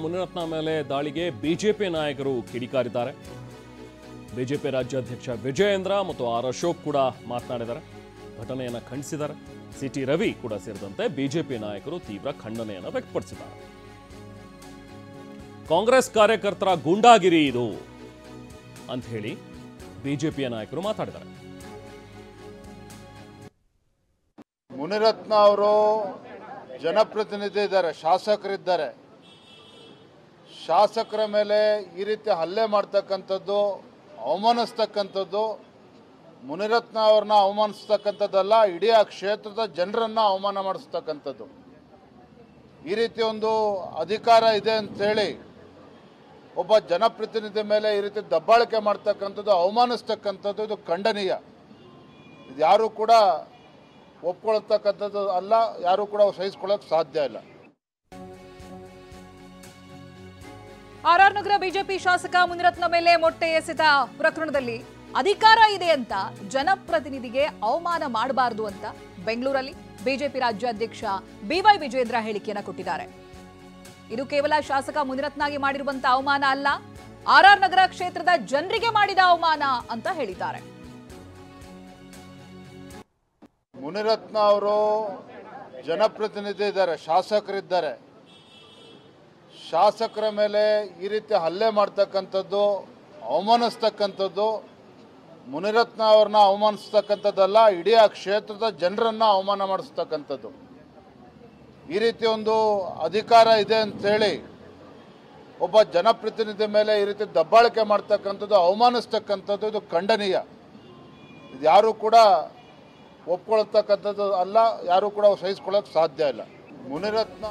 ಮುನಿರತ್ನ ಮೇಲೆ ದಾಳಿಗೆ ಬಿಜೆಪಿ ನಾಯಕರು ಕಿಡಿಕಾರಿದ್ದಾರೆ. ಬಿಜೆಪಿ ರಾಜ್ಯಾಧ್ಯಕ್ಷ ವಿಜಯೇಂದ್ರ ಮತ್ತು ಆರ್ ಅಶೋಕ್ ಕೂಡ ಮಾತನಾಡಿದ್ದಾರೆ, ಘಟನೆಯನ್ನು ಖಂಡಿಸಿದ್ದಾರೆ. ಸಿಟಿ ರವಿ ಕೂಡ ಸೇರಿದಂತೆ ಬಿಜೆಪಿ ನಾಯಕರು ತೀವ್ರ ಖಂಡನೆಯನ್ನು ವ್ಯಕ್ತಪಡಿಸಿದ್ದಾರೆ. ಕಾಂಗ್ರೆಸ್ ಕಾರ್ಯಕರ್ತರ ಗೂಂಡಾಗಿರಿ ಇದು ಅಂತ ಹೇಳಿ ಬಿಜೆಪಿಯ ನಾಯಕರು ಮಾತಾಡಿದ್ದಾರೆ. ಮುನಿರತ್ನ ಅವರು ಜನಪ್ರತಿನಿಧಿ ಇದ್ದಾರೆ, ಶಾಸಕರಿದ್ದಾರೆ. ಶಾಸಕರ ಮೇಲೆ ಈ ರೀತಿ ಹಲ್ಲೆ ಮಾಡ್ತಕ್ಕಂಥದ್ದು, ಅವಮಾನಿಸ್ತಕ್ಕಂಥದ್ದು ಮುನಿರತ್ನ ಅವ್ರನ್ನ ಅವಮಾನಿಸ್ತಕ್ಕಂಥದ್ದಲ್ಲ, ಇಡೀ ಆ ಕ್ಷೇತ್ರದ ಜನರನ್ನ ಅವಮಾನ ಮಾಡಿಸ್ತಕ್ಕಂಥದ್ದು. ಈ ರೀತಿ ಒಂದು ಅಧಿಕಾರ ಇದೆ ಅಂತೇಳಿ ಒಬ್ಬ ಜನಪ್ರತಿನಿಧಿ ಮೇಲೆ ಈ ರೀತಿ ದಬ್ಬಾಳಿಕೆ ಮಾಡ್ತಕ್ಕಂಥದ್ದು, ಅವಮಾನಿಸ್ತಕ್ಕಂಥದ್ದು ಇದು ಖಂಡನೀಯ. ಇದು ಯಾರು ಕೂಡ ಒಪ್ಕೊಳ್ತಕ್ಕಂಥದ್ದು ಅಲ್ಲ, ಯಾರು ಕೂಡ ಸಹಿಸ್ಕೊಳ್ಳೋಕೆ ಸಾಧ್ಯ ಇಲ್ಲ. ಆರ್ ನಗರ ಬಿಜೆಪಿ ಶಾಸಕ ಮುನಿರತ್ನ ಮೇಲೆ ಮೊಟ್ಟೆ ಎಸೆದ ಪ್ರಕರಣದಲ್ಲಿ ಅಧಿಕಾರ ಇದೆ ಅಂತ ಜನಪ್ರತಿನಿಧಿಗೆ ಅವಮಾನ ಮಾಡಬಾರದು ಅಂತ ಬೆಂಗಳೂರಲ್ಲಿ ಬಿಜೆಪಿ ರಾಜ್ಯಾಧ್ಯಕ್ಷ ಬಿವೈ ವಿಜಯೇಂದ್ರ ಹೇಳಿಕೆಯನ್ನು ಕೊಟ್ಟಿದ್ದಾರೆ. ಇದು ಕೇವಲ ಶಾಸಕ ಮುನಿರತ್ನಗೆ ಮಾಡಿರುವಂತಹ ಅವಮಾನ ಅಲ್ಲ, ಆರ್ ನಗರ ಕ್ಷೇತ್ರದ ಜನರಿಗೆ ಮಾಡಿದ ಅವಮಾನ ಅಂತ ಹೇಳಿದ್ದಾರೆ. ಮುನಿರತ್ನ ಅವರು ಜನಪ್ರತಿನಿಧಿ ಇದ್ದಾರೆ, ಶಾಸಕರಿದ್ದಾರೆ. ಶಾಸಕರ ಮೇಲೆ ಈ ರೀತಿ ಹಲ್ಲೆ ಮಾಡ್ತಕ್ಕಂಥದ್ದು, ಅವಮಾನಿಸ್ತಕ್ಕಂಥದ್ದು ಮುನಿರತ್ನ ಅವ್ರನ್ನ ಅವಮಾನಿಸ್ತಕ್ಕಂಥದ್ದಲ್ಲ, ಇಡೀ ಆ ಕ್ಷೇತ್ರದ ಜನರನ್ನ ಅವಮಾನ ಮಾಡಿಸ್ತಕ್ಕಂಥದ್ದು. ಈ ರೀತಿ ಒಂದು ಅಧಿಕಾರ ಇದೆ ಅಂತೇಳಿ ಒಬ್ಬ ಜನಪ್ರತಿನಿಧಿ ಮೇಲೆ ಈ ರೀತಿ ದಬ್ಬಾಳಿಕೆ ಮಾಡ್ತಕ್ಕಂಥದ್ದು, ಅವಮಾನಿಸ್ತಕ್ಕಂಥದ್ದು ಇದು ಖಂಡನೀಯ. ಇದು ಯಾರು ಕೂಡ ಒಪ್ಕೊಳ್ತಕ್ಕಂಥದ್ದು ಅಲ್ಲ, ಯಾರು ಕೂಡ ಸಹಿಸ್ಕೊಳ್ಳೋಕೆ ಸಾಧ್ಯ ಇಲ್ಲ. ಮುನಿರತ್ನ